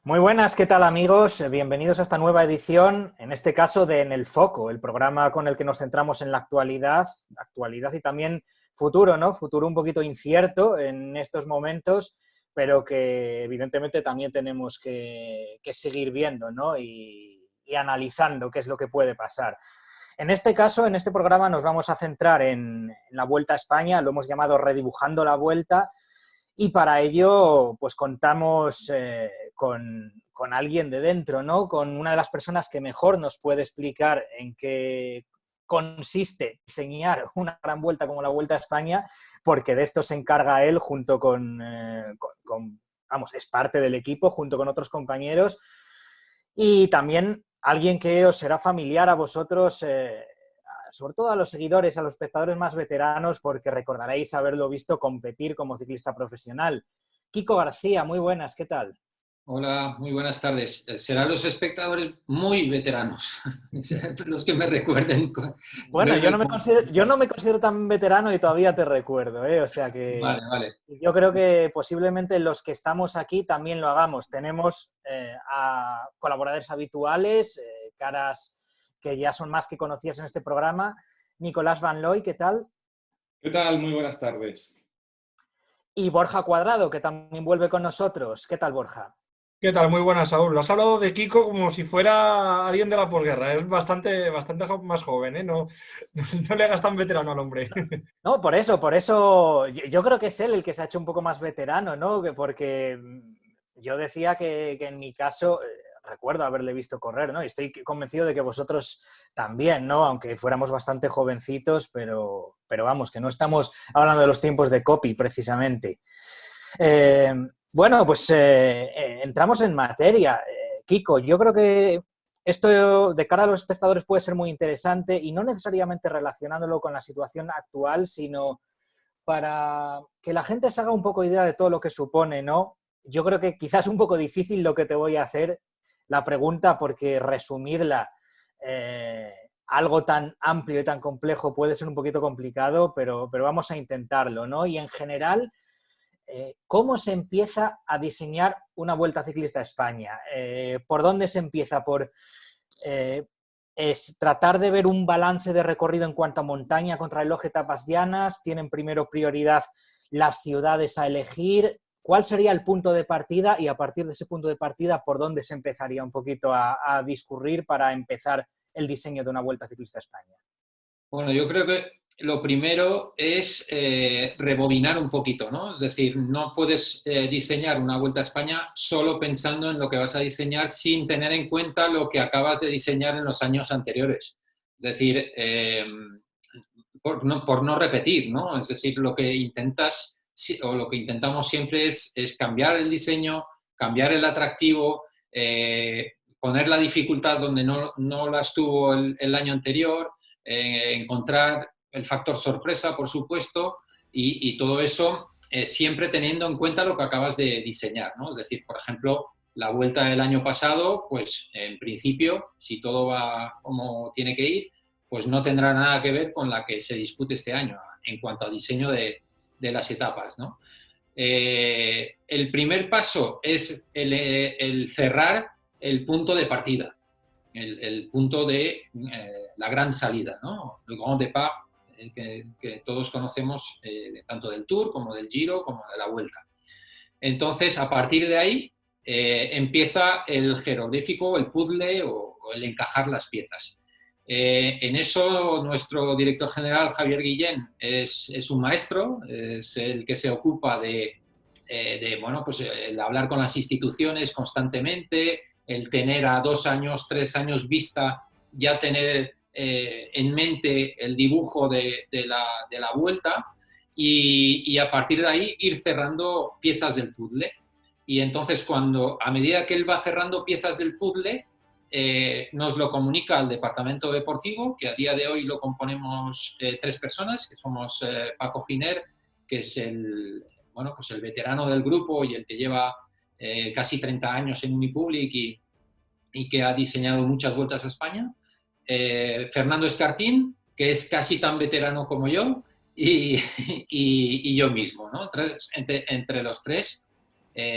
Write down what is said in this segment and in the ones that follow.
Muy buenas, ¿qué tal amigos? Bienvenidos a esta nueva edición, en este caso de En el Foco, el programa con el que nos centramos en la actualidad y también futuro, ¿no? Futuro un poquito incierto en estos momentos, pero que evidentemente también tenemos que seguir viendo, ¿no? Y analizando qué es lo que puede pasar. En este caso, en este programa nos vamos a centrar en la Vuelta a España, lo hemos llamado Redibujando la Vuelta, y para ello, pues contamos con alguien de dentro, ¿no? Con una de las personas que mejor nos puede explicar en qué consiste diseñar una gran vuelta como la Vuelta a España, porque de esto se encarga él junto vamos, es parte del equipo, junto con otros compañeros, y también alguien que os será familiar a vosotros, sobre todo a los seguidores, a los espectadores más veteranos, porque recordaréis haberlo visto competir como ciclista profesional. Kiko García, muy buenas, ¿qué tal? Hola, muy buenas tardes. Serán los espectadores muy veteranos, los que me recuerden. Bueno, yo no me considero tan veterano y todavía te recuerdo, ¿eh? O sea que Vale, vale. yo creo que posiblemente los que estamos aquí también lo hagamos. Tenemos a colaboradores habituales, caras que ya son más que conocidas en este programa. Nicolás Van Looy, ¿qué tal? ¿Qué tal? Muy buenas tardes. Y Borja Cuadrado, que también vuelve con nosotros. ¿Qué tal, Borja? ¿Qué tal? Muy buenas, Saúl. Lo has hablado de Kiko como si fuera alguien de la posguerra. Es bastante más joven, ¿eh? No le hagas tan veterano al hombre. No, por eso, yo creo que es él el que se ha hecho un poco más veterano, ¿no? Porque yo decía que en mi caso, recuerdo haberle visto correr, ¿no? Y estoy convencido de que vosotros también, ¿no? Aunque fuéramos bastante jovencitos, pero vamos, que no estamos hablando de los tiempos de Copy, precisamente. Eh, bueno, pues entramos en materia. Kiko, yo creo que esto de cara a los espectadores puede ser muy interesante y no necesariamente relacionándolo con la situación actual, sino para que la gente se haga un poco idea de todo lo que supone, ¿no? Yo creo que quizás es un poco difícil lo que te voy a hacer, la pregunta, porque resumirla algo tan amplio y tan complejo puede ser un poquito complicado, pero vamos a intentarlo, ¿no? Y en general, ¿cómo se empieza a diseñar una Vuelta Ciclista a España? ¿Por dónde se empieza? Es tratar de ver un balance de recorrido en cuanto a montaña, contrarreloj, etapas llanas. ¿Tienen primero prioridad las ciudades a elegir? ¿Cuál sería el punto de partida? Y a partir de ese punto de partida, ¿por dónde se empezaría un poquito a discurrir para empezar el diseño de una Vuelta Ciclista a España? Bueno, yo creo que lo primero es rebobinar un poquito, ¿no? Es decir, no puedes diseñar una Vuelta a España solo pensando en lo que vas a diseñar sin tener en cuenta lo que acabas de diseñar en los años anteriores. Es decir, por no repetir, ¿no? Es decir, lo que intentas o lo que intentamos siempre es cambiar el diseño, cambiar el atractivo, poner la dificultad donde no la estuvo el año anterior, encontrar el factor sorpresa, por supuesto, y todo eso siempre teniendo en cuenta lo que acabas de diseñar, ¿no? Es decir, por ejemplo, la vuelta del año pasado, pues en principio, si todo va como tiene que ir, pues no tendrá nada que ver con la que se dispute este año en cuanto a diseño de las etapas, ¿no? El primer paso es el cerrar el punto de partida, el punto de la gran salida, ¿no? El grand départ que todos conocemos tanto del Tour como del Giro como de la Vuelta. Entonces, a partir de ahí empieza el jeroglífico, el puzzle o el encajar las piezas. En eso nuestro director general, Javier Guillén, es un maestro, es el que se ocupa bueno, pues, el hablar con las instituciones constantemente, el tener a 2 años, 3 años vista, ya tener en mente el dibujo de la vuelta y a partir de ahí ir cerrando piezas del puzzle. Y entonces a medida que él va cerrando piezas del puzzle, nos lo comunica al departamento deportivo, que a día de hoy lo componemos 3 personas, que somos Paco Finer, que es bueno, pues el veterano del grupo y el que lleva casi 30 años en Unipublic y que ha diseñado muchas vueltas a España. Fernando Escartín, que es casi tan veterano como yo, y yo mismo, ¿no? Entre los tres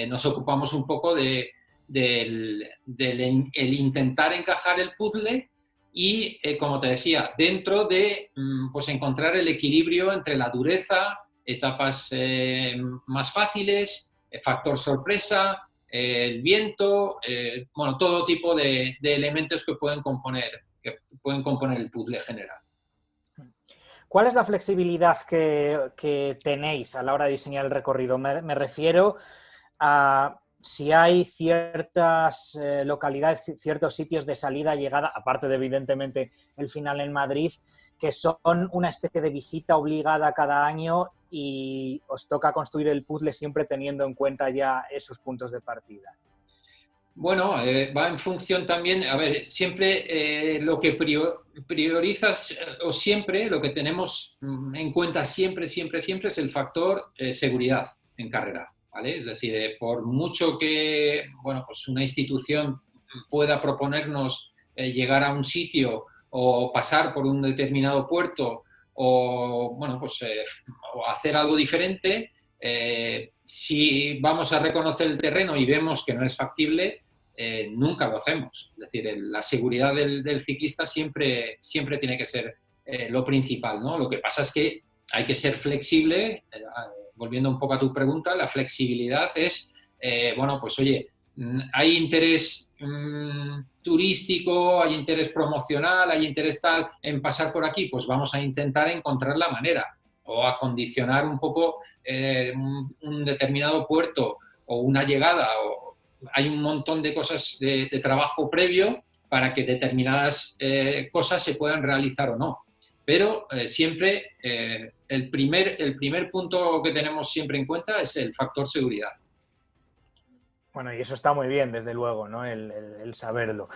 nos ocupamos un poco de el intentar encajar el puzzle y, como te decía, dentro de pues encontrar el equilibrio entre la dureza, etapas más fáciles, factor sorpresa, el viento, bueno, todo tipo de elementos que pueden componer el puzzle general. ¿Cuál es la flexibilidad que tenéis a la hora de diseñar el recorrido? Me refiero a si hay ciertas localidades, ciertos sitios de salida y llegada, aparte de evidentemente el final en Madrid, que son una especie de visita obligada cada año y os toca construir el puzzle siempre teniendo en cuenta ya esos puntos de partida. Bueno, va en función también, a ver, siempre lo que priorizas o siempre lo que tenemos en cuenta siempre es el factor seguridad en carrera, ¿vale? Es decir, por mucho que, bueno, pues una institución pueda proponernos llegar a un sitio o pasar por un determinado puerto o, bueno, pues o hacer algo diferente, si vamos a reconocer el terreno y vemos que no es factible, nunca lo hacemos. Es decir, la seguridad del ciclista siempre tiene que ser lo principal, ¿no? Lo que pasa es que hay que ser flexible. Volviendo un poco a tu pregunta, la flexibilidad es, bueno, pues oye, hay interés turístico, hay interés promocional, hay interés tal en pasar por aquí, pues vamos a intentar encontrar la manera o acondicionar un poco un determinado puerto o una llegada o hay un montón de cosas de trabajo previo para que determinadas cosas se puedan realizar o no. Pero siempre el primer punto que tenemos siempre en cuenta es el factor seguridad. Bueno, y eso está muy bien, desde luego, ¿no? El saberlo,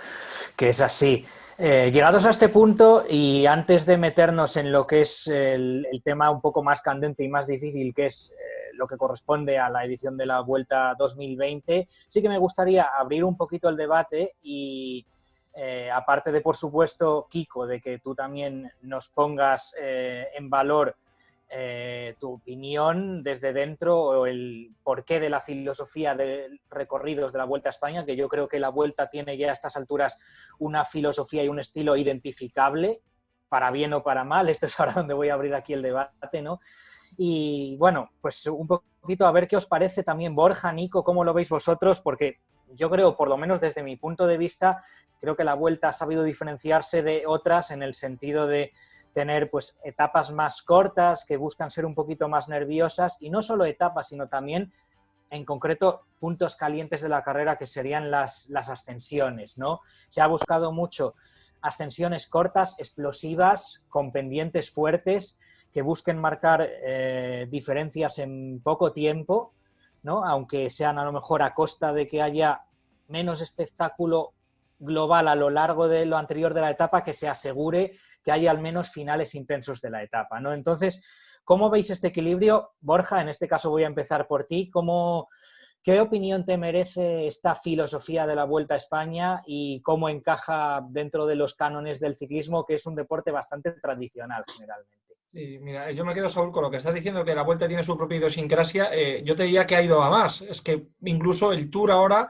que es así. Llegados a este punto y antes de meternos en lo que es el tema un poco más candente y más difícil, que es lo que corresponde a la edición de la Vuelta 2020, sí que me gustaría abrir un poquito el debate y, aparte de, por supuesto, Kiko, de que tú también nos pongas en valor tu opinión desde dentro o el porqué de la filosofía de recorridos de la Vuelta a España, que yo creo que la Vuelta tiene ya a estas alturas una filosofía y un estilo identificable, para bien o para mal. Esto es ahora donde voy a abrir aquí el debate, ¿no? Y bueno, pues un poquito a ver qué os parece también, Borja, Nico, cómo lo veis vosotros, porque yo creo, por lo menos desde mi punto de vista, creo que la Vuelta ha sabido diferenciarse de otras en el sentido de tener pues etapas más cortas que buscan ser un poquito más nerviosas, y no solo etapas, sino también en concreto puntos calientes de la carrera, que serían las ascensiones, ¿no? Se ha buscado mucho ascensiones cortas, explosivas, con pendientes fuertes, que busquen marcar diferencias en poco tiempo, ¿no? Aunque sean a lo mejor a costa de que haya menos espectáculo global a lo largo de lo anterior de la etapa, que se asegure que haya al menos finales intensos de la etapa, ¿no? Entonces, ¿cómo veis este equilibrio? Borja, en este caso voy a empezar por ti. ¿Qué opinión te merece esta filosofía de la Vuelta a España y cómo encaja dentro de los cánones del ciclismo, que es un deporte bastante tradicional generalmente? Sí, mira, yo me quedo, Saúl, con lo que estás diciendo, que la Vuelta tiene su propia idiosincrasia. Yo te diría que ha ido a más. Es que incluso el Tour ahora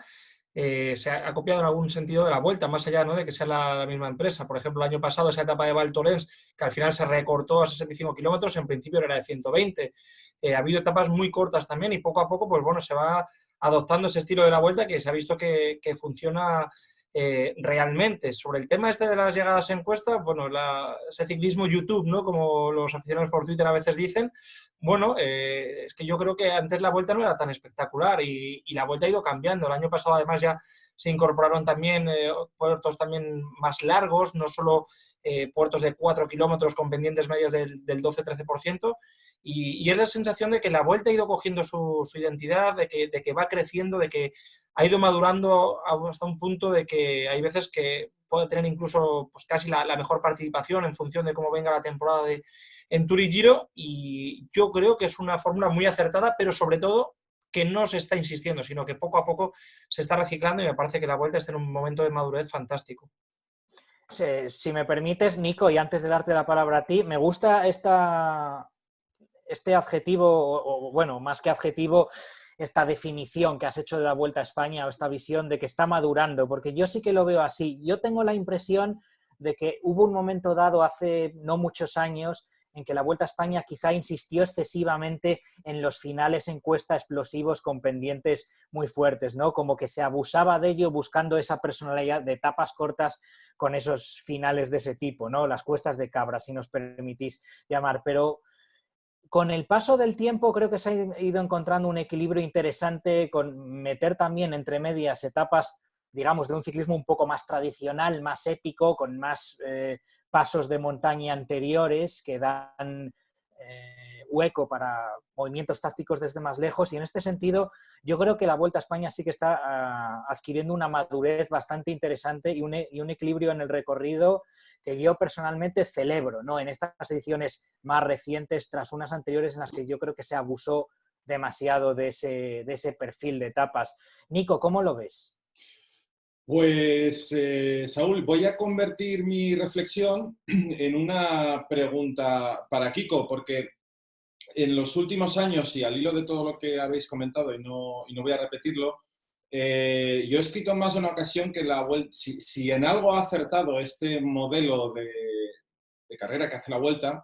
se ha copiado en algún sentido de la Vuelta, más allá, ¿no?, de que sea la misma empresa. Por ejemplo, el año pasado esa etapa de Val Thorens, que al final se recortó a 65 kilómetros, en principio era de 120. Ha habido etapas muy cortas también y poco a poco, pues bueno, se va adoptando ese estilo de la Vuelta que se ha visto que funciona realmente. Sobre el tema este de las llegadas en cuesta, bueno, ese ciclismo YouTube, ¿no?, como los aficionados por Twitter a veces dicen, bueno, es que yo creo que antes la Vuelta no era tan espectacular y la Vuelta ha ido cambiando. El año pasado además ya se incorporaron también puertos también más largos, no solo puertos de 4 kilómetros con pendientes medias del 12-13%, y es la sensación de que la Vuelta ha ido cogiendo su identidad, de que va creciendo, de que ha ido madurando hasta un punto de que hay veces que puede tener incluso pues casi la mejor participación en función de cómo venga la temporada en Tour y Giro, y yo creo que es una fórmula muy acertada, pero sobre todo que no se está insistiendo, sino que poco a poco se está reciclando, y me parece que la Vuelta está en un momento de madurez fantástico. Si me permites, Nico, y antes de darte la palabra a ti, me gusta este adjetivo, o bueno, más que adjetivo, esta definición que has hecho de la Vuelta a España o esta visión de que está madurando, porque yo sí que lo veo así. Yo tengo la impresión de que hubo un momento dado hace no muchos años en que la Vuelta a España quizá insistió excesivamente en los finales en cuesta explosivos con pendientes muy fuertes, ¿no? Como que se abusaba de ello buscando esa personalidad de etapas cortas con esos finales de ese tipo, ¿no? Las cuestas de cabra, si nos permitís llamar. Pero con el paso del tiempo creo que se ha ido encontrando un equilibrio interesante con meter también entre medias etapas, digamos, de un ciclismo un poco más tradicional, más épico, con más pasos de montaña anteriores que dan hueco para movimientos tácticos desde más lejos, y en este sentido yo creo que la Vuelta a España sí que está adquiriendo una madurez bastante interesante y un equilibrio en el recorrido que yo personalmente celebro, ¿no? En estas ediciones más recientes, tras unas anteriores en las que yo creo que se abusó demasiado de ese perfil de etapas. Nico, ¿cómo lo ves? Pues, Saúl, voy a convertir mi reflexión en una pregunta para Kiko, porque en los últimos años, y al hilo de todo lo que habéis comentado, y no voy a repetirlo, yo he escrito en más de una ocasión que la Vuelta, si en algo ha acertado este modelo de carrera que hace la Vuelta,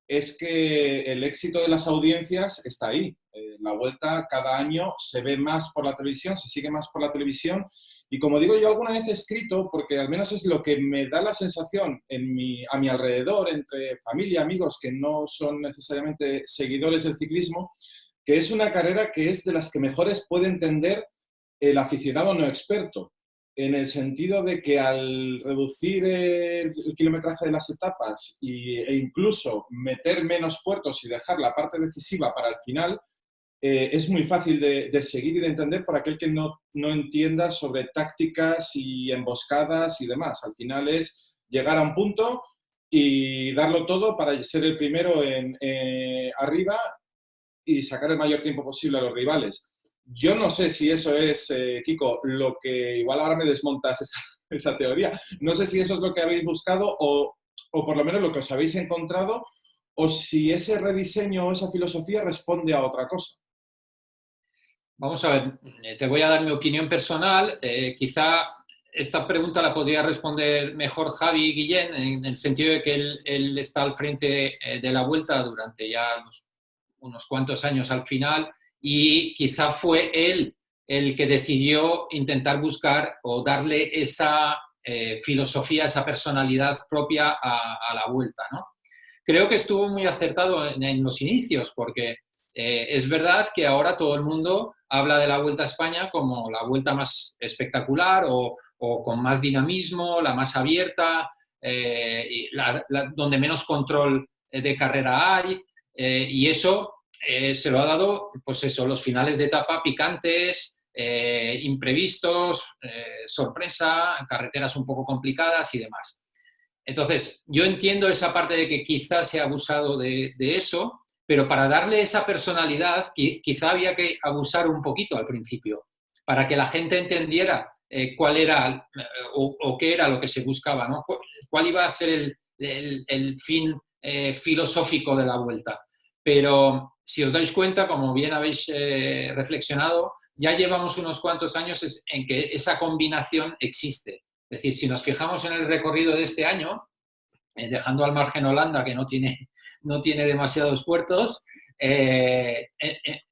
es que el éxito de las audiencias está ahí. La Vuelta cada año se ve más por la televisión, se sigue más por la televisión. Y como digo, yo alguna vez he escrito, porque al menos es lo que me da la sensación a mi alrededor, entre familia, amigos que no son necesariamente seguidores del ciclismo, que es una carrera que es de las que mejores puede entender el aficionado no experto, en el sentido de que al reducir el kilometraje de las etapas e incluso meter menos puertos y dejar la parte decisiva para el final, es muy fácil de seguir y de entender para aquel que no entienda sobre tácticas y emboscadas y demás. Al final es llegar a un punto y darlo todo para ser el primero arriba y sacar el mayor tiempo posible a los rivales. Yo no sé si eso es, Kiko, lo que igual ahora me desmontas esa teoría. No sé si eso es lo que habéis buscado o por lo menos lo que os habéis encontrado, o si ese rediseño o esa filosofía responde a otra cosa. Vamos a ver, te voy a dar mi opinión personal. Quizá esta pregunta la podría responder mejor Javi Guillén, en el sentido de que él está al frente de la Vuelta durante ya unos cuantos años al final, y quizá fue él el que decidió intentar buscar o darle esa filosofía, esa personalidad propia a la Vuelta, ¿no? Creo que estuvo muy acertado en los inicios, porque es verdad que ahora todo el mundo habla de la Vuelta a España como la vuelta más espectacular o con más dinamismo, la más abierta, donde menos control de carrera hay, y eso se lo ha dado, pues eso, los finales de etapa picantes, imprevistos, sorpresa, carreteras un poco complicadas y demás. Entonces, yo entiendo esa parte de que quizás se ha abusado de eso, pero para darle esa personalidad quizá había que abusar un poquito al principio, para que la gente entendiera cuál era o qué era lo que se buscaba, ¿no? Cuál iba a ser el fin filosófico de la Vuelta. Pero si os dais cuenta, como bien habéis reflexionado, ya llevamos unos cuantos años en que esa combinación existe. Es decir, si nos fijamos en el recorrido de este año, dejando al margen Holanda, que no tiene demasiados puertos,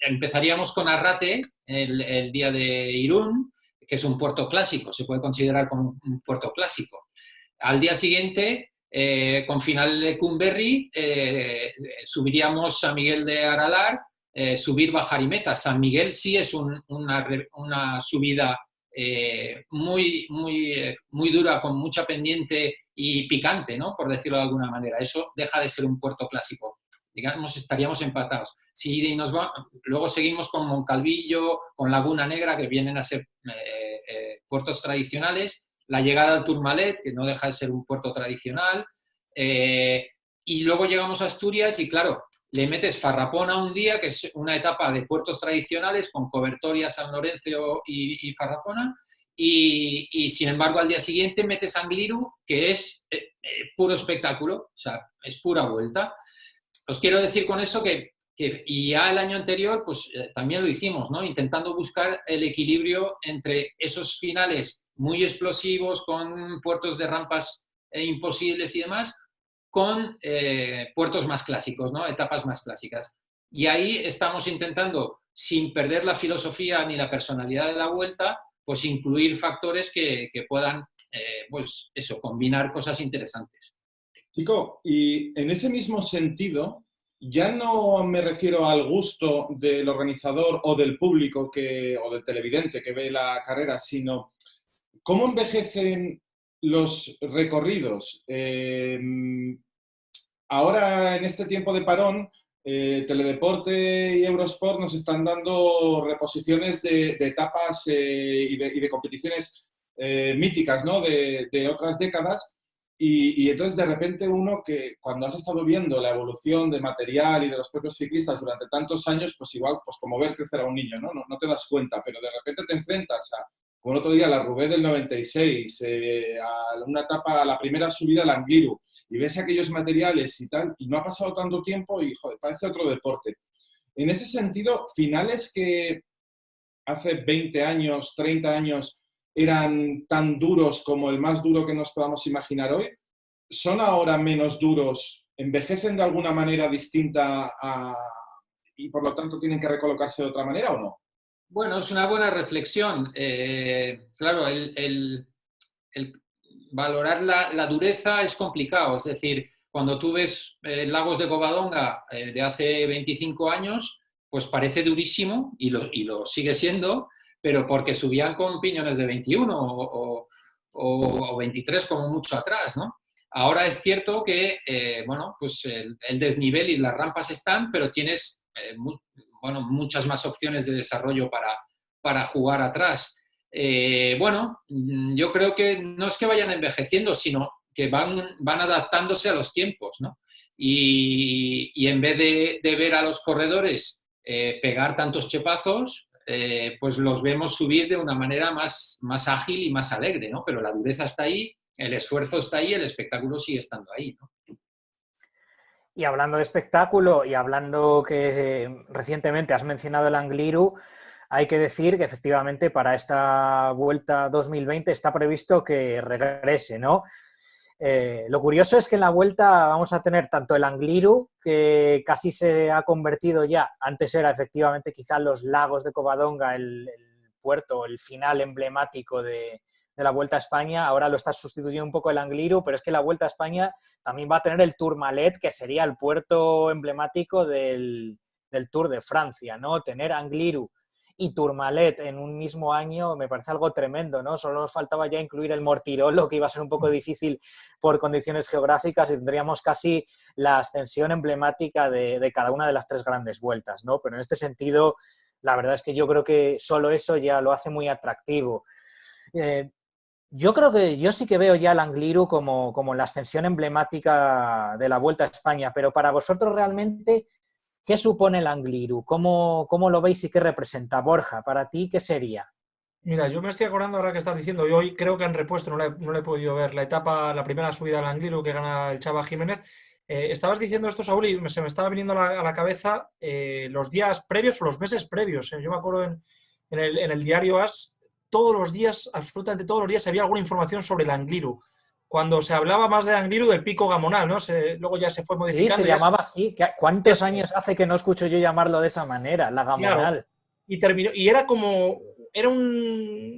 empezaríamos con Arrate el día de Irún, que es un puerto clásico, se puede considerar como un puerto clásico. Al día siguiente, con final de Cumberry, subiríamos San Miguel de Aralar, subir, bajar y meta. San Miguel sí es una subida muy dura, con mucha pendiente y picante, ¿no? Por decirlo de alguna manera. Eso deja de ser un puerto clásico. Digamos, estaríamos empatados. Luego seguimos con Moncalvillo, con Laguna Negra, que vienen a ser puertos tradicionales. La llegada al Tourmalet, que no deja de ser un puerto tradicional. Y luego llegamos a Asturias y, claro, le metes Farrapona un día, que es una etapa de puertos tradicionales con Cobertoria, San Lorenzo y Farrapona, y sin embargo al día siguiente metes Angliru, que es puro espectáculo, o sea, es pura vuelta. Os quiero decir con eso que y ya el año anterior pues también lo hicimos, ¿no? Intentando buscar el equilibrio entre esos finales muy explosivos con puertos de rampas imposibles y demás, con puertos más clásicos, ¿no? Etapas más clásicas. Y ahí estamos intentando, sin perder la filosofía ni la personalidad de la vuelta, pues incluir factores que puedan, pues eso, combinar cosas interesantes. Chico, y en ese mismo sentido, ya no me refiero al gusto del organizador o del público o del televidente que ve la carrera, sino cómo envejecen los recorridos. Ahora, en este tiempo de parón, Teledeporte y Eurosport nos están dando reposiciones de etapas y de competiciones míticas, ¿no? de otras décadas. Y entonces, de repente, uno que cuando has estado viendo la evolución de material y de los propios ciclistas durante tantos años, pues igual, pues como ver crecer a un niño, ¿no? No te das cuenta, pero de repente te enfrentas como el otro día, la Roubaix del 96, a una etapa, a la primera subida al Angliru, y ves aquellos materiales y tal, y no ha pasado tanto tiempo y, joder, parece otro deporte. En ese sentido, finales que hace 20 años, 30 años, eran tan duros como el más duro que nos podamos imaginar hoy, ¿son ahora menos duros? ¿Envejecen de alguna manera distinta y por lo tanto tienen que recolocarse de otra manera o no? Bueno, es una buena reflexión. Claro, el valorar la dureza es complicado. Es decir, cuando tú ves Lagos de Covadonga de hace 25 años, pues parece durísimo y lo sigue siendo, pero porque subían con piñones de 21 o 23 como mucho atrás, ¿no? Ahora es cierto que, bueno, pues el desnivel y las rampas están, pero tienes muchas más opciones de desarrollo para jugar atrás. Bueno, yo creo que no es que vayan envejeciendo, sino que van adaptándose a los tiempos, ¿no? Y en vez de ver a los corredores pegar tantos chepazos, pues los vemos subir de una manera más ágil y más alegre, ¿no? Pero la dureza está ahí, el esfuerzo está ahí, el espectáculo sigue estando ahí, ¿no? Y hablando de espectáculo y hablando que recientemente has mencionado el Angliru, hay que decir que efectivamente para esta Vuelta 2020 está previsto que regrese, ¿no? Lo curioso es que en la Vuelta vamos a tener tanto el Angliru, que casi se ha convertido ya, antes era efectivamente quizá los Lagos de Covadonga, el puerto, el final emblemático de la Vuelta a España, ahora lo está sustituyendo un poco el Angliru, pero es que la Vuelta a España también va a tener el Tourmalet, que sería el puerto emblemático del Tour de Francia, ¿no? Tener Angliru y Tourmalet en un mismo año me parece algo tremendo, ¿no? Solo nos faltaba ya incluir el Mortirolo, que iba a ser un poco difícil por condiciones geográficas, y tendríamos casi la ascensión emblemática de cada una de las tres grandes vueltas, ¿no? Pero en este sentido, la verdad es que yo creo que solo eso ya lo hace muy atractivo. Yo creo que yo sí que veo ya el Angliru como la ascensión emblemática de la Vuelta a España, pero para vosotros realmente, ¿qué supone el Angliru? ¿Cómo lo veis y qué representa? Borja, para ti, ¿qué sería? Mira, yo me estoy acordando ahora que estás diciendo, y hoy creo que han repuesto, no le he podido ver, la primera subida al Angliru que gana el Chava Jiménez. Estabas diciendo esto, Saúl, y se me estaba viniendo a la cabeza los días previos o los meses previos. Yo me acuerdo en el diario AS, todos los días, absolutamente todos los días, había alguna información sobre el Angliru. Cuando se hablaba más de Angliru, del Pico Gamonal, ¿no? Luego ya se fue modificando. Sí, se llamaba así. ¿Cuántos años hace que no escucho yo llamarlo de esa manera? La Gamonal. Claro. Y terminó, y era como,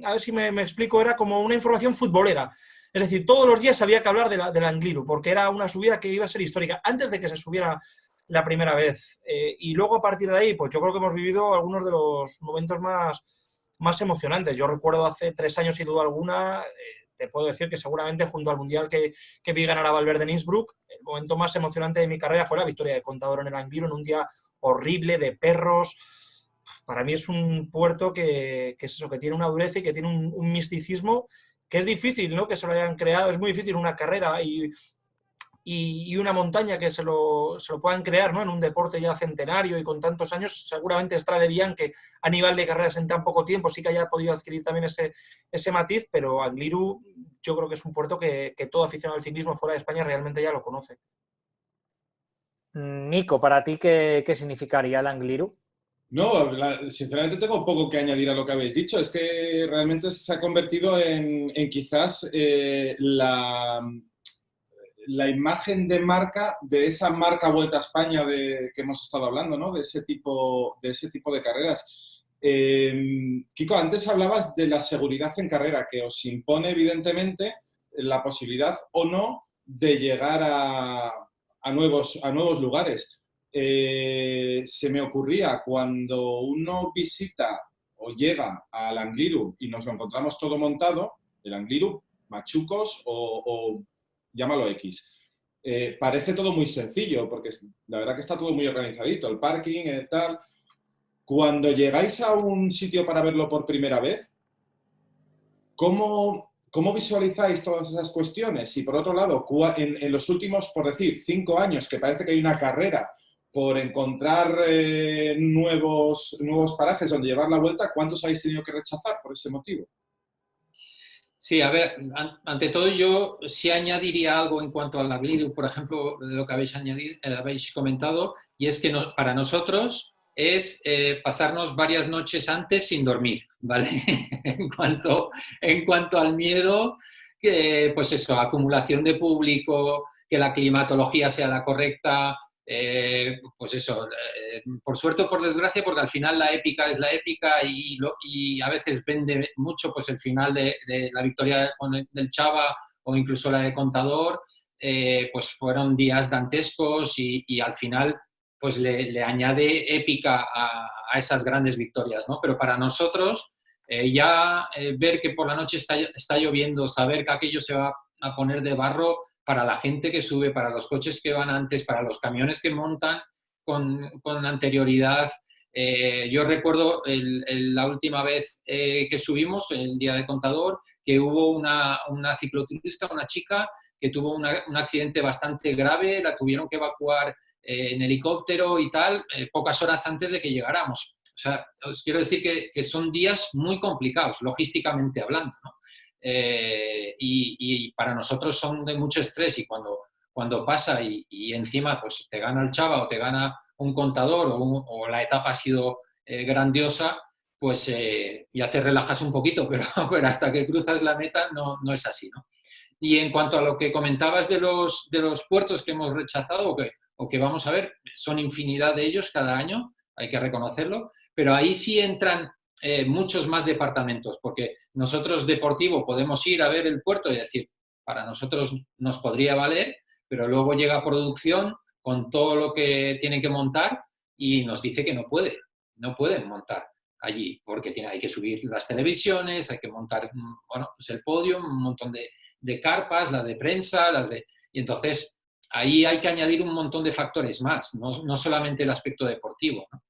a ver si me explico, era como una información futbolera. Es decir, todos los días había que hablar del Angliru, porque era una subida que iba a ser histórica, antes de que se subiera la primera vez. Y luego, a partir de ahí, pues yo creo que hemos vivido algunos de los momentos más emocionantes. Yo recuerdo hace 3 años, sin duda alguna, te puedo decir que seguramente junto al Mundial que vi ganar a Valverde en Innsbruck, el momento más emocionante de mi carrera fue la victoria de Contador en el Angliru, en un día horrible de perros. Para mí es un puerto que es eso, que tiene una dureza y que tiene un misticismo que es difícil, ¿no? Que se lo hayan creado. Es muy difícil una carrera y una montaña que se lo puedan crear, ¿no? En un deporte ya centenario y con tantos años. Seguramente Strade Bianche, a nivel de carreras en tan poco tiempo, sí que haya podido adquirir también ese matiz, pero Angliru yo creo que es un puerto que todo aficionado al ciclismo fuera de España realmente ya lo conoce. Nico, ¿para ti qué significaría el Angliru? No, sinceramente tengo poco que añadir a lo que habéis dicho. Es que realmente se ha convertido en quizás la imagen de marca de esa marca Vuelta a España que hemos estado hablando, ¿no? De ese tipo de carreras. Kiko, antes hablabas de la seguridad en carrera, que os impone evidentemente la posibilidad o no de llegar a nuevos lugares. Se me ocurría cuando uno visita o llega al Angliru y nos lo encontramos todo montado, el Angliru, machucos o llámalo X. Parece todo muy sencillo, porque la verdad que está todo muy organizadito, el parking, tal. Cuando llegáis a un sitio para verlo por primera vez, ¿cómo visualizáis todas esas cuestiones? Y por otro lado, en los últimos, por decir, 5 años, que parece que hay una carrera por encontrar nuevos parajes donde llevar la vuelta, ¿cuántos habéis tenido que rechazar por ese motivo? Sí, a ver, ante todo yo sí añadiría algo en cuanto al Angliru, por ejemplo, de lo que habéis comentado, y es que para nosotros es pasarnos varias noches antes sin dormir, ¿vale? En cuanto al miedo, pues eso, acumulación de público, que la climatología sea la correcta, pues eso, por suerte o por desgracia, porque al final la épica es la épica y a veces vende mucho pues el final de la victoria del Chava o incluso la de Contador, pues fueron días dantescos y al final pues le añade épica a esas grandes victorias, ¿no? Pero para nosotros ver que por la noche está lloviendo, saber que aquello se va a poner de barro, para la gente que sube, para los coches que van antes, para los camiones que montan con anterioridad. Yo recuerdo la última vez que subimos, el día de Contador, que hubo una cicloturista, una chica, que tuvo un accidente bastante grave, la tuvieron que evacuar en helicóptero y tal, pocas horas antes de que llegáramos. O sea, os quiero decir que son días muy complicados, logísticamente hablando, ¿no? Y para nosotros son de mucho estrés y cuando pasa y encima pues te gana el Chava o te gana un Contador o la etapa ha sido grandiosa, pues ya te relajas un poquito, pero hasta que cruzas la meta no es así, ¿no? Y en cuanto a lo que comentabas de los puertos que hemos rechazado o que vamos a ver, son infinidad de ellos cada año, hay que reconocerlo, pero ahí sí entran muchos más departamentos, porque nosotros deportivo podemos ir a ver el puerto y decir, para nosotros nos podría valer, pero luego llega producción con todo lo que tienen que montar y nos dice que no pueden montar allí, porque hay que subir las televisiones, hay que montar bueno, pues el podio, un montón de carpas, las de prensa, y entonces ahí hay que añadir un montón de factores más, no solamente el aspecto deportivo, ¿no?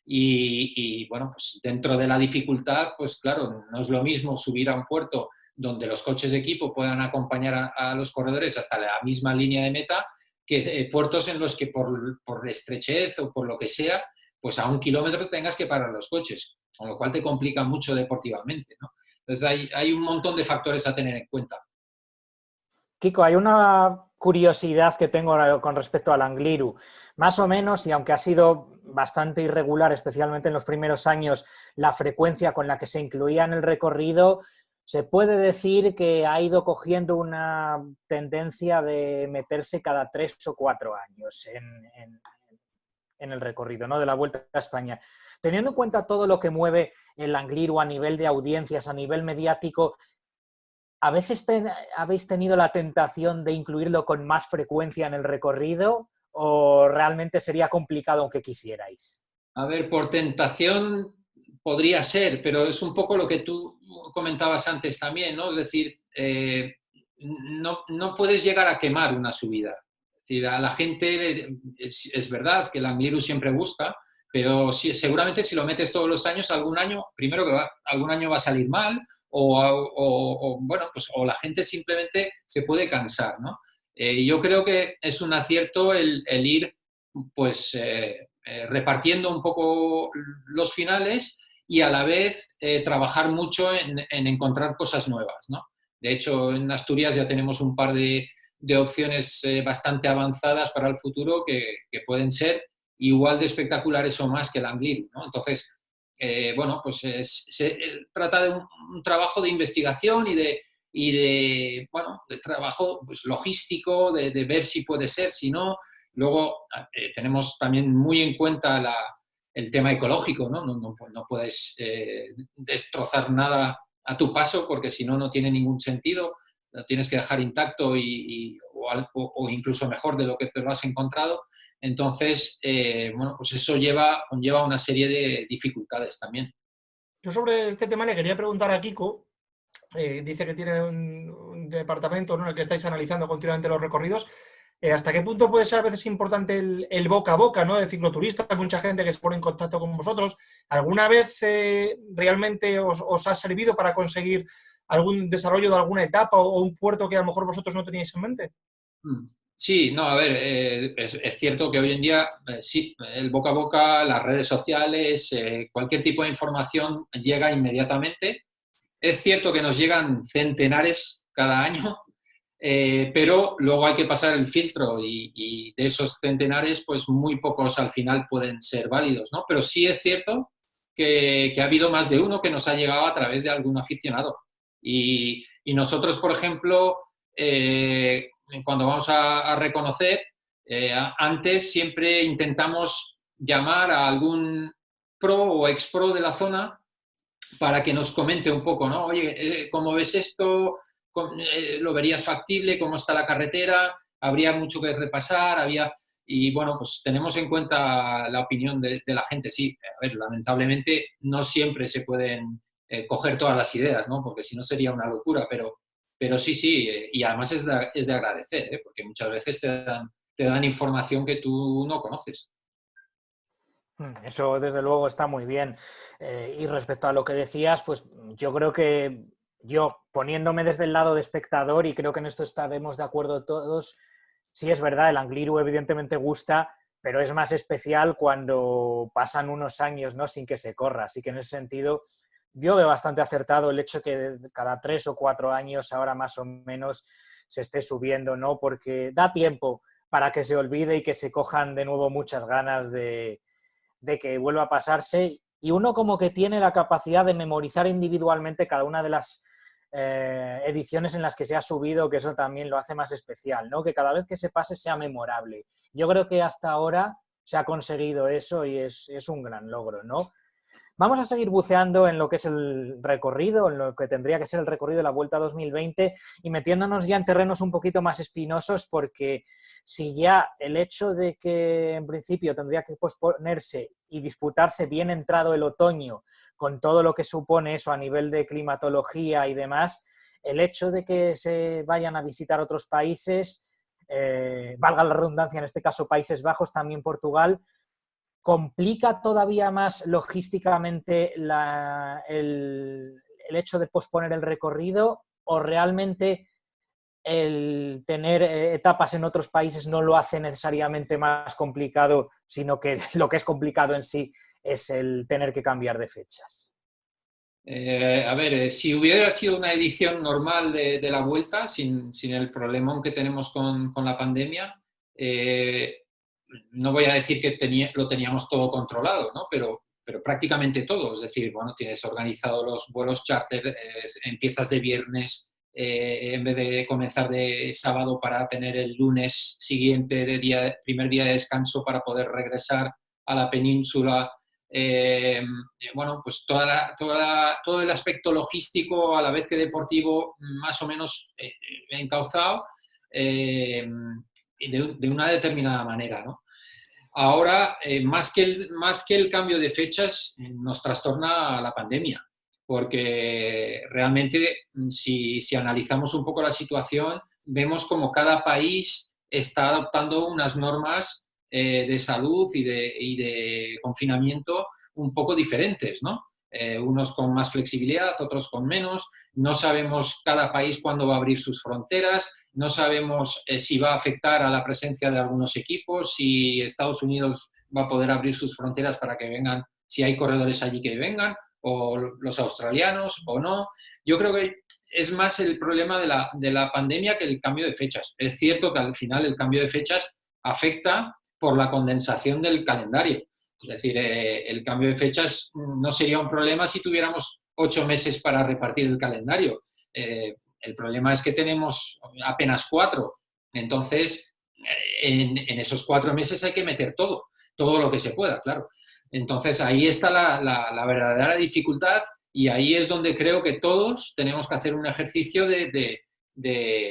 Y bueno, pues dentro de la dificultad, pues claro, no es lo mismo subir a un puerto donde los coches de equipo puedan acompañar a los corredores hasta la misma línea de meta, que puertos en los que por estrechez o por lo que sea, pues a 1 kilómetro tengas que parar los coches, con lo cual te complica mucho deportivamente, ¿no? Entonces hay un montón de factores a tener en cuenta. Kiko, hay una curiosidad que tengo con respecto al Angliru. Más o menos, y aunque ha sido bastante irregular, especialmente en los primeros años, la frecuencia con la que se incluía en el recorrido, se puede decir que ha ido cogiendo una tendencia de meterse cada 3 o 4 años en el recorrido, ¿no?, de la Vuelta a España. Teniendo en cuenta todo lo que mueve el Angliru a nivel de audiencias, a nivel mediático, ¿a veces habéis tenido la tentación de incluirlo con más frecuencia en el recorrido o realmente sería complicado aunque quisierais? A ver, por tentación podría ser, pero es un poco lo que tú comentabas antes también, ¿no? Es decir, no puedes llegar a quemar una subida. Es decir, a la gente es verdad que el Angliru siempre gusta, pero seguramente si lo metes todos los años, algún año va a salir mal bueno, pues, o la gente simplemente se puede cansar, ¿no? Yo creo que es un acierto el ir pues repartiendo un poco los finales y a la vez trabajar mucho en encontrar cosas nuevas, ¿no? De hecho, en Asturias ya tenemos un par de de opciones bastante avanzadas para el futuro que pueden ser igual de espectaculares o más que el Angliru, ¿no? Entonces, bueno, pues se trata de un trabajo de investigación y de trabajo pues, logístico, de ver si puede ser, si no. Luego tenemos también muy en cuenta el tema ecológico, ¿no? No puedes destrozar nada a tu paso porque si no, no tiene ningún sentido. Lo tienes que dejar intacto o incluso mejor de lo que te lo has encontrado. Entonces, bueno, pues eso conlleva una serie de dificultades también. Yo sobre este tema le quería preguntar a Kiko. Dice que tiene un departamento, ¿no?, en el que estáis analizando continuamente los recorridos. ¿Hasta qué punto puede ser a veces importante el boca a boca, ¿no?, de cicloturistas? Hay mucha gente que se pone en contacto con vosotros. ¿Alguna vez realmente os ha servido para conseguir algún desarrollo de alguna etapa o un puerto que a lo mejor vosotros no teníais en mente? Sí, no, a ver, es cierto que hoy en día sí, el boca a boca, las redes sociales, cualquier tipo de información llega inmediatamente. Es cierto que nos llegan centenares cada año, pero luego hay que pasar el filtro y de esos centenares, pues muy pocos al final pueden ser válidos, ¿no? Pero sí es cierto que ha habido más de uno que nos ha llegado a través de algún aficionado. Y nosotros, por ejemplo, cuando vamos a reconocer, antes siempre intentamos llamar a algún pro o ex pro de la zona para que nos comente un poco, ¿no? Oye, ¿cómo ves esto? ¿Lo verías factible? ¿Cómo está la carretera? ¿Habría mucho que repasar? Y bueno, pues tenemos en cuenta la opinión de la gente. Sí, a ver, lamentablemente no siempre se pueden coger todas las ideas, ¿no? Porque si no sería una locura, pero sí, y además es de agradecer, ¿eh? Porque muchas veces te dan información que tú no conoces. Eso desde luego está muy bien. Y respecto a lo que decías, pues yo creo que yo poniéndome desde el lado de espectador, y creo que en esto estaremos de acuerdo todos, sí es verdad, el Angliru evidentemente gusta, pero es más especial cuando pasan unos años, ¿no?, sin que se corra. Así que en ese sentido yo veo bastante acertado el hecho que cada 3 o 4 años ahora más o menos se esté subiendo, ¿no? Porque da tiempo para que se olvide y que se cojan de nuevo muchas ganas de que vuelva a pasarse, y uno como que tiene la capacidad de memorizar individualmente cada una de las ediciones en las que se ha subido, que eso también lo hace más especial, ¿no? Que cada vez que se pase sea memorable. Yo creo que hasta ahora se ha conseguido eso y es un gran logro, ¿no? Vamos a seguir buceando en lo que es el recorrido, en lo que tendría que ser el recorrido de la Vuelta 2020 y metiéndonos ya en terrenos un poquito más espinosos, porque si ya el hecho de que en principio tendría que posponerse y disputarse bien entrado el otoño, con todo lo que supone eso a nivel de climatología y demás, el hecho de que se vayan a visitar otros países, valga la redundancia, en este caso Países Bajos, también Portugal, ¿complica todavía más logísticamente el hecho de posponer el recorrido, o realmente el tener etapas en otros países no lo hace necesariamente más complicado, sino que lo que es complicado en sí es el tener que cambiar de fechas? A ver, si hubiera sido una edición normal de la Vuelta, sin el problemón que tenemos con la pandemia, no voy a decir que lo teníamos todo controlado, ¿no? Pero prácticamente todo. Es decir, bueno, tienes organizado los vuelos charter, empiezas de viernes en vez de comenzar de sábado para tener el lunes siguiente primer día de descanso para poder regresar a la península. Bueno, pues todo el aspecto logístico, a la vez que deportivo, más o menos encauzado de una determinada manera, ¿no? Ahora, más que el cambio de fechas, nos trastorna la pandemia, porque realmente si analizamos un poco la situación, vemos como cada país está adoptando unas normas de salud y de confinamiento un poco diferentes, ¿no? Unos con más flexibilidad, otros con menos. No sabemos cada país cuándo va a abrir sus fronteras, no sabemos si va a afectar a la presencia de algunos equipos, si Estados Unidos va a poder abrir sus fronteras para que vengan, si hay corredores allí que vengan, o los australianos o no. Yo creo que es más el problema de la pandemia que el cambio de fechas. Es cierto que al final el cambio de fechas afecta por la condensación del calendario. Es decir, el cambio de fechas no sería un problema si tuviéramos 8 meses para repartir el calendario. El problema es que tenemos apenas 4. Entonces, en esos 4 meses hay que meter todo lo que se pueda, claro. Entonces, ahí está la verdadera dificultad y ahí es donde creo que todos tenemos que hacer un ejercicio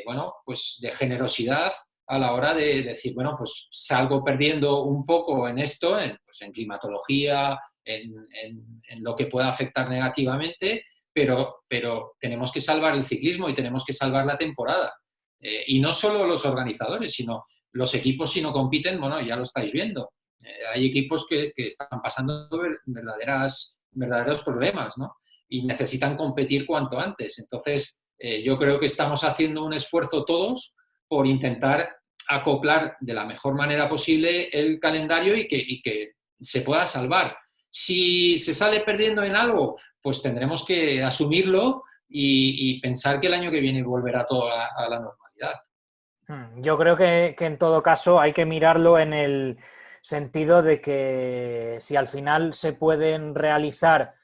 bueno, pues de generosidad a la hora de decir, bueno, pues salgo perdiendo un poco en esto, pues en climatología, en lo que pueda afectar negativamente, pero tenemos que salvar el ciclismo y tenemos que salvar la temporada. Y no solo los organizadores, sino los equipos, si no compiten, bueno, ya lo estáis viendo. Hay equipos que están pasando verdaderos problemas, ¿no? Y necesitan competir cuanto antes. Entonces, yo creo que estamos haciendo un esfuerzo todos por intentar acoplar de la mejor manera posible el calendario y que se pueda salvar. Si se sale perdiendo en algo, pues tendremos que asumirlo y pensar que el año que viene volverá todo a la normalidad. Yo creo que en todo caso hay que mirarlo en el sentido de que si al final se pueden realizar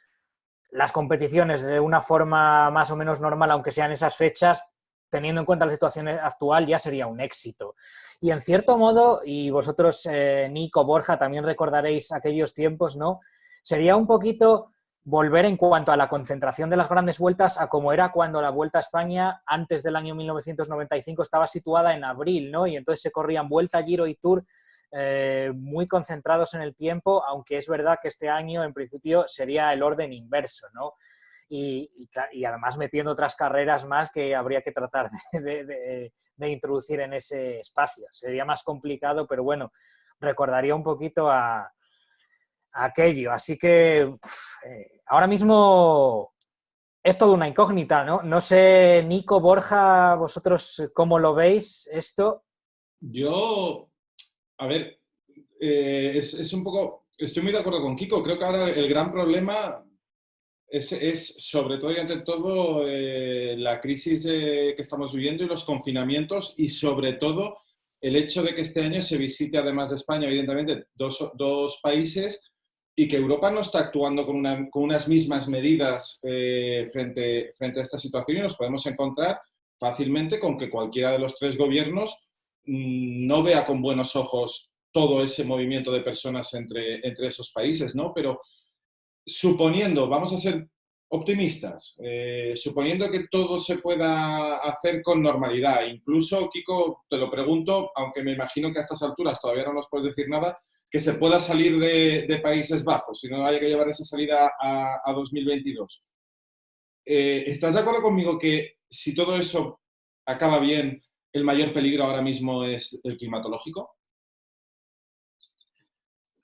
las competiciones de una forma más o menos normal, aunque sean esas fechas, teniendo en cuenta la situación actual, ya sería un éxito. Y en cierto modo, y vosotros, Nico, Borja, también recordaréis aquellos tiempos, ¿no? Sería un poquito volver en cuanto a la concentración de las grandes vueltas a como era cuando la Vuelta a España, antes del año 1995, estaba situada en abril, ¿no? Y entonces se corrían Vuelta, Giro y Tour muy concentrados en el tiempo, aunque es verdad que este año, en principio, sería el orden inverso, ¿no? Y además metiendo otras carreras más que habría que tratar de introducir en ese espacio. Sería más complicado, pero bueno, recordaría un poquito a aquello. Así que ahora mismo es todo una incógnita, ¿no? No sé, Nico, Borja, vosotros cómo lo veis esto. Yo, a ver, es un poco, estoy muy de acuerdo con Kiko. Creo que ahora el gran problema es sobre todo y ante todo la crisis que estamos viviendo y los confinamientos y sobre todo el hecho de que este año se visite, además de España, evidentemente, dos países y que Europa no está actuando con unas mismas medidas frente a esta situación y nos podemos encontrar fácilmente con que cualquiera de los 3 gobiernos no vea con buenos ojos todo ese movimiento de personas entre esos países, ¿no? Pero suponiendo, vamos a ser optimistas, suponiendo que todo se pueda hacer con normalidad, incluso, Kiko, te lo pregunto, aunque me imagino que a estas alturas todavía no nos puedes decir nada, que se pueda salir de Países Bajos, si no haya que llevar esa salida a 2022. ¿Estás de acuerdo conmigo que si todo eso acaba bien, el mayor peligro ahora mismo es el climatológico?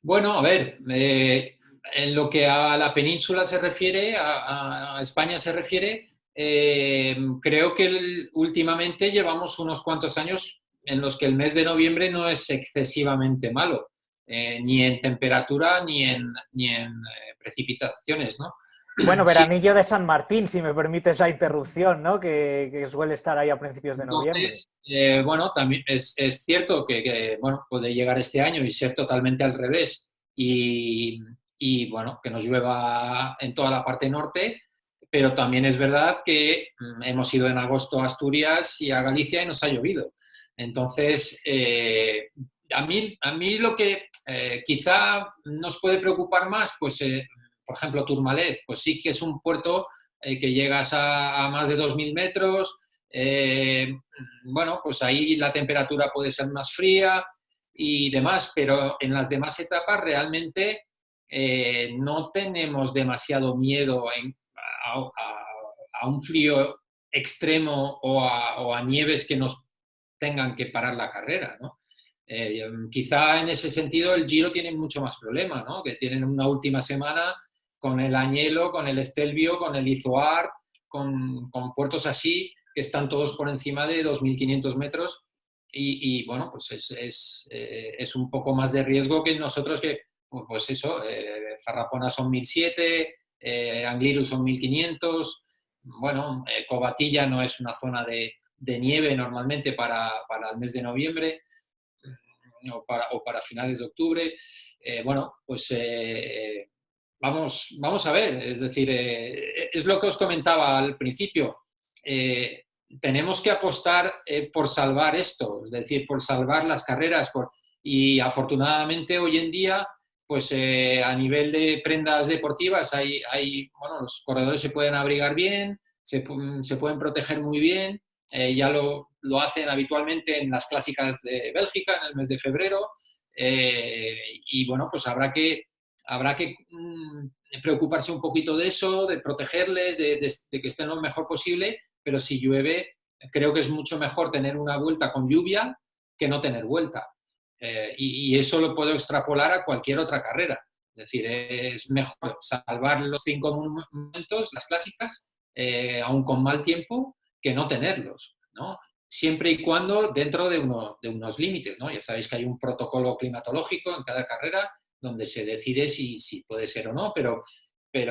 Bueno, a ver, en lo que a la península se refiere, a España se refiere, creo que últimamente llevamos unos cuantos años en los que el mes de noviembre no es excesivamente malo, ni en temperatura ni en precipitaciones, ¿no? Bueno, Sí. veranillo de San Martín, si me permites la interrupción, ¿no? Que suele estar ahí a principios de noviembre. Entonces, bueno, también es cierto que, bueno, puede llegar este año y ser totalmente al revés y, bueno, que nos llueva en toda la parte norte, pero también es verdad que hemos ido en agosto a Asturias y a Galicia y nos ha llovido. Entonces, a mí lo que quizá nos puede preocupar más, pues, por ejemplo, Tourmalet, pues sí que es un puerto que llegas a más de 2.000 metros. Bueno, pues ahí la temperatura puede ser más fría y demás, pero en las demás etapas realmente no tenemos demasiado miedo a un frío extremo o a nieves que nos tengan que parar la carrera, ¿no? Quizá en ese sentido el Giro tiene mucho más problema, ¿no? Que tienen una última semana con el Agnello, con el Stelvio, con el Izoard, con puertos así, que están todos por encima de 2.500 metros y bueno, pues es un poco más de riesgo que nosotros que, pues eso, Farrapona son 1.007, Angliru son 1.500, bueno, Covatilla no es una zona de nieve normalmente para el mes de noviembre o para finales de octubre. Bueno, pues vamos a ver. Es decir, es lo que os comentaba al principio. Tenemos que apostar por salvar esto, es decir, por salvar las carreras. Y afortunadamente hoy en día, pues a nivel de prendas deportivas, bueno, los corredores se pueden abrigar bien, se pueden proteger muy bien. Ya lo hacen habitualmente en las clásicas de Bélgica en el mes de febrero. Y bueno, pues habrá que preocuparse un poquito de eso, de protegerles, de que estén lo mejor posible, pero si llueve, creo que es mucho mejor tener una vuelta con lluvia que no tener vuelta. Y eso lo puedo extrapolar a cualquier otra carrera. Es decir, es mejor salvar los 5 momentos, las clásicas, aún con mal tiempo, que no tenerlos, ¿no? Siempre y cuando dentro de unos límites, ¿no? Ya sabéis que hay un protocolo climatológico en cada carrera donde se decide si puede ser o no, pero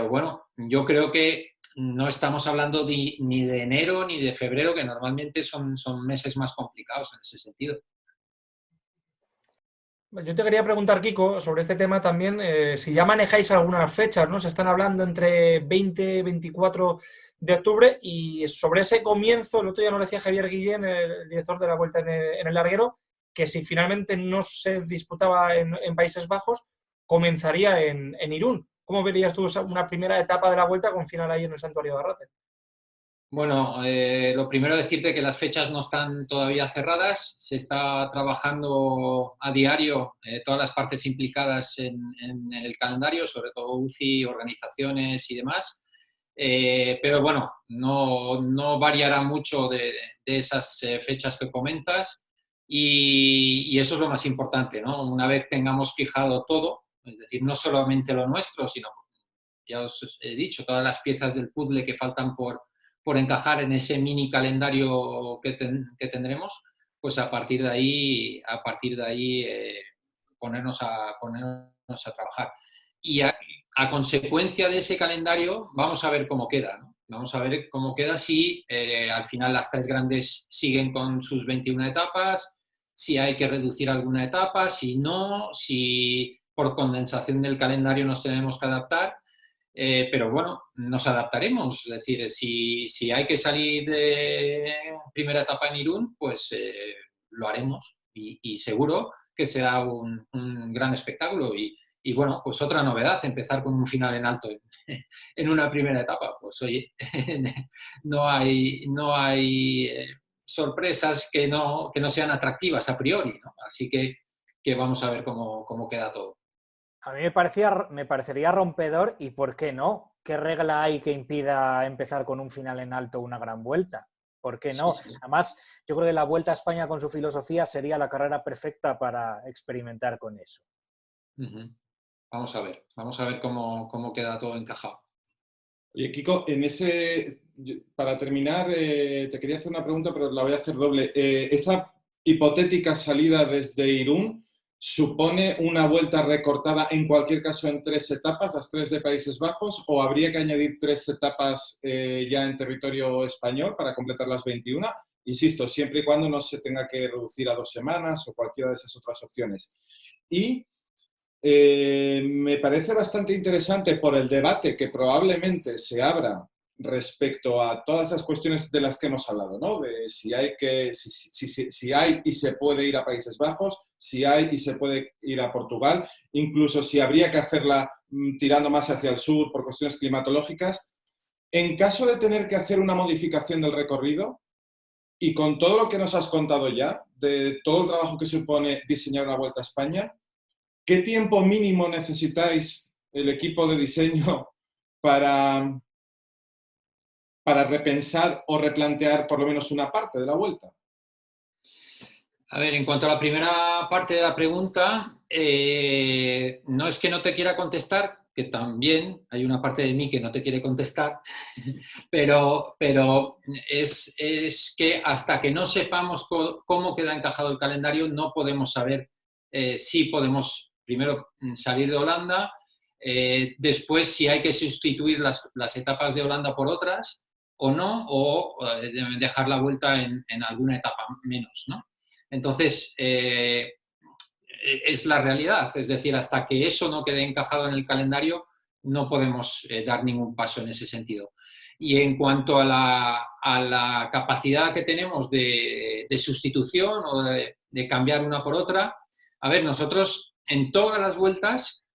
bueno, yo creo que no estamos hablando ni de enero ni de febrero, que normalmente son meses más complicados en ese sentido. Yo te quería preguntar, Kiko, sobre este tema también, si ya manejáis algunas fechas, ¿no? Se están hablando entre 20 y 24 de octubre y sobre ese comienzo, el otro día nos decía Javier Guillén, el director de la Vuelta en el Larguero, que si finalmente no se disputaba en Países Bajos, comenzaría en Irún. ¿Cómo verías tú una primera etapa de la Vuelta con final ahí en el Santuario de Arrate? Bueno, lo primero decirte que las fechas no están todavía cerradas, se está trabajando a diario todas las partes implicadas en el calendario, sobre todo UCI, organizaciones y demás, pero bueno, no variará mucho de esas fechas que comentas y eso es lo más importante, ¿no? Una vez tengamos fijado todo, es decir, no solamente lo nuestro, sino, ya os he dicho, todas las piezas del puzzle que faltan por encajar en ese mini calendario que tendremos, pues a partir de ahí ponernos a trabajar. Y a consecuencia de ese calendario, vamos a ver cómo queda, ¿no? Vamos a ver cómo queda si al final las 3 grandes siguen con sus 21 etapas, si hay que reducir alguna etapa, si no, si por condensación del calendario nos tenemos que adaptar. Pero bueno, nos adaptaremos. Es decir, si hay que salir de primera etapa en Irún, pues lo haremos y seguro que será un gran espectáculo. Y bueno, pues otra novedad, empezar con un final en alto en una primera etapa. Pues oye, no hay sorpresas que no sean atractivas a priori, ¿no? Así que vamos a ver cómo queda todo. A mí me parecería rompedor y ¿por qué no? ¿Qué regla hay que impida empezar con un final en alto una gran vuelta? ¿Por qué no? Sí. Además, yo creo que la Vuelta a España con su filosofía sería la carrera perfecta para experimentar con eso. Uh-huh. Vamos a ver cómo queda todo encajado. Oye, Kiko, para terminar, te quería hacer una pregunta, pero la voy a hacer doble. ¿Esa hipotética salida desde Irún supone una vuelta recortada, en cualquier caso, en 3 etapas, las 3 de Países Bajos, o habría que añadir 3 etapas ya en territorio español para completar las 21? Insisto, siempre y cuando no se tenga que reducir a 2 semanas o cualquiera de esas otras opciones. Y me parece bastante interesante por el debate que probablemente se abra respecto a todas esas cuestiones de las que hemos hablado, ¿no? De si hay y se puede ir a Países Bajos, si hay y se puede ir a Portugal, incluso si habría que hacerla tirando más hacia el sur por cuestiones climatológicas. En caso de tener que hacer una modificación del recorrido, y con todo lo que nos has contado ya, de todo el trabajo que supone diseñar una Vuelta a España, ¿qué tiempo mínimo necesitáis el equipo de diseño para repensar o replantear por lo menos una parte de la vuelta? A ver, en cuanto a la primera parte de la pregunta, no es que no te quiera contestar, que también hay una parte de mí que no te quiere contestar, pero es que hasta que no sepamos cómo queda encajado el calendario, no podemos saber si podemos primero salir de Holanda, después si hay que sustituir las etapas de Holanda por otras, o no, o dejar la vuelta en alguna etapa menos, ¿no? Entonces, es la realidad, es decir, hasta que eso no quede encajado en el calendario, no podemos dar ningún paso en ese sentido. Y en cuanto a la capacidad que tenemos de sustitución o de cambiar una por otra, a ver, nosotros en todas las vueltas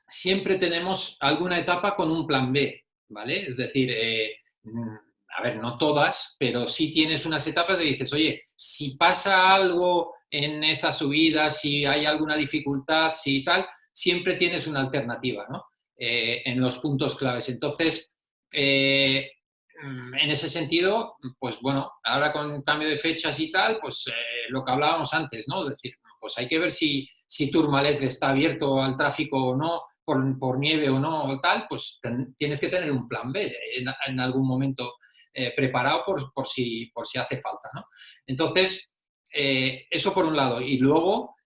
siempre tenemos alguna etapa con un plan B, ¿vale? Es decir, a ver, no todas, pero sí tienes unas etapas de dices, oye, si pasa algo en esa subida, si hay alguna dificultad, si tal, siempre tienes una alternativa, ¿no? En los puntos claves. Entonces, en ese sentido, pues bueno, ahora con cambio de fechas y tal, pues lo que hablábamos antes, ¿no? Es decir, pues hay que ver si Tourmalet está abierto al tráfico o no, por nieve o no, o tal, pues tienes que tener un plan B en algún momento preparado por si hace falta, ¿no? Entonces, eso por un lado. Y luego,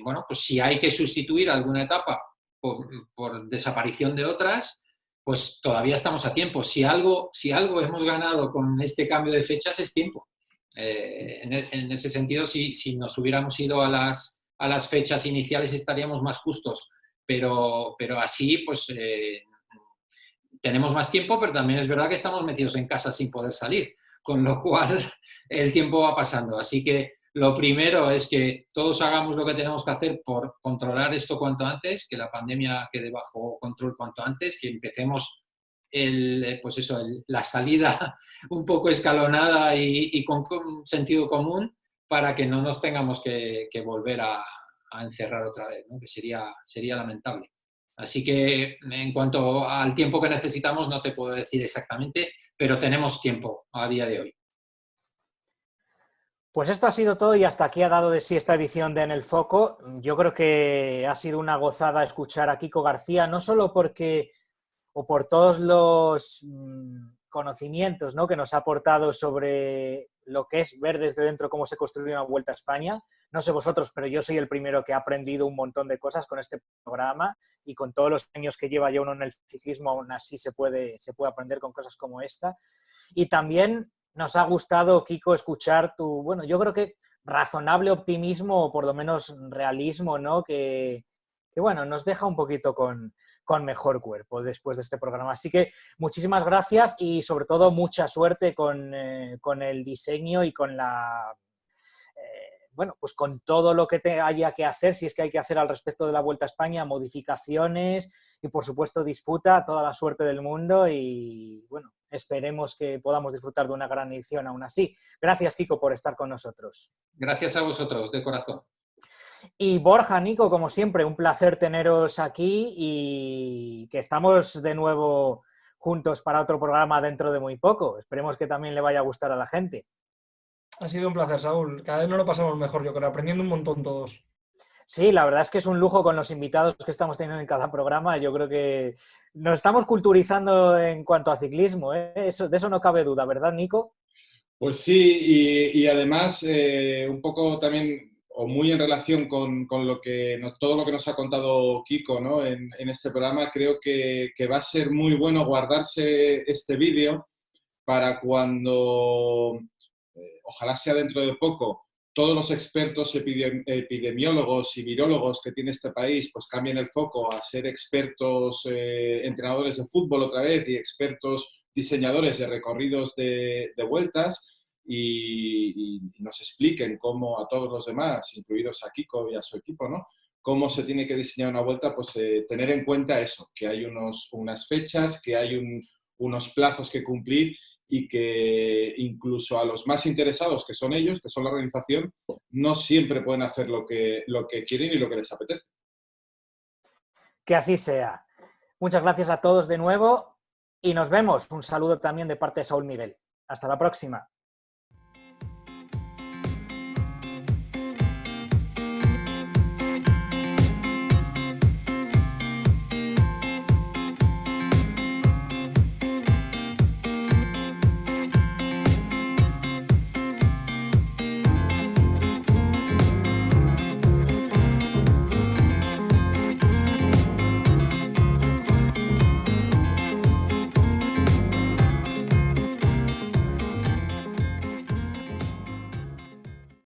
bueno, pues si hay que sustituir alguna etapa por desaparición de otras, pues todavía estamos a tiempo. Si algo hemos ganado con este cambio de fechas es tiempo. En ese sentido, si nos hubiéramos ido a las fechas iniciales estaríamos más justos, pero así pues tenemos más tiempo, pero también es verdad que estamos metidos en casa sin poder salir, con lo cual el tiempo va pasando. Así que lo primero es que todos hagamos lo que tenemos que hacer por controlar esto cuanto antes, que la pandemia quede bajo control cuanto antes, que empecemos pues eso, la salida un poco escalonada y con sentido común para que no nos tengamos que volver a encerrar otra vez, ¿no? Que sería lamentable. Así que en cuanto al tiempo que necesitamos no te puedo decir exactamente, pero tenemos tiempo a día de hoy. Pues esto ha sido todo y hasta aquí ha dado de sí esta edición de En el Foco. Yo creo que ha sido una gozada escuchar a Quico García, no solo porque o por todos los conocimientos, ¿no?, que nos ha aportado sobre lo que es ver desde dentro cómo se construye una Vuelta a España. No sé vosotros, pero yo soy el primero que ha aprendido un montón de cosas con este programa y con todos los años que lleva ya uno en el ciclismo, aún así se puede aprender con cosas como esta. Y también nos ha gustado, Quico, escuchar tu, bueno, yo creo que razonable optimismo o por lo menos realismo, ¿no?, que bueno, nos deja un poquito con mejor cuerpo después de este programa. Así que muchísimas gracias y sobre todo mucha suerte con el diseño y con bueno, pues con todo lo que haya que hacer, si es que hay que hacer al respecto de la Vuelta a España, modificaciones y por supuesto disputa, toda la suerte del mundo y bueno, esperemos que podamos disfrutar de una gran edición aún así. Gracias, Quico, por estar con nosotros. Gracias a vosotros, de corazón. Y Borja, Nico, como siempre, un placer teneros aquí y que estamos de nuevo juntos para otro programa dentro de muy poco. Esperemos que también le vaya a gustar a la gente. Ha sido un placer, Saúl. Cada vez nos lo pasamos mejor, yo creo, aprendiendo un montón todos. Sí, la verdad es que es un lujo con los invitados que estamos teniendo en cada programa. Yo creo que nos estamos culturizando en cuanto a ciclismo, ¿eh? De eso no cabe duda, ¿verdad, Nico? Pues sí, y además un poco también, o muy en relación con todo lo que nos ha contado Quico, ¿no?, en este programa, creo que va a ser muy bueno guardarse este vídeo para cuando, ojalá sea dentro de poco, todos los expertos epidemiólogos y virólogos que tiene este país pues cambien el foco a ser expertos entrenadores de fútbol otra vez y expertos diseñadores de recorridos de vueltas y nos expliquen cómo a todos los demás, incluidos a Quico y a su equipo, ¿no?, cómo se tiene que diseñar una vuelta, pues tener en cuenta eso, que hay unas fechas, que hay unos plazos que cumplir y que incluso a los más interesados, que son ellos, que son la organización, no siempre pueden hacer lo que quieren y lo que les apetece. Que así sea. Muchas gracias a todos de nuevo y nos vemos. Un saludo también de parte de Saúl Miguel. Hasta la próxima.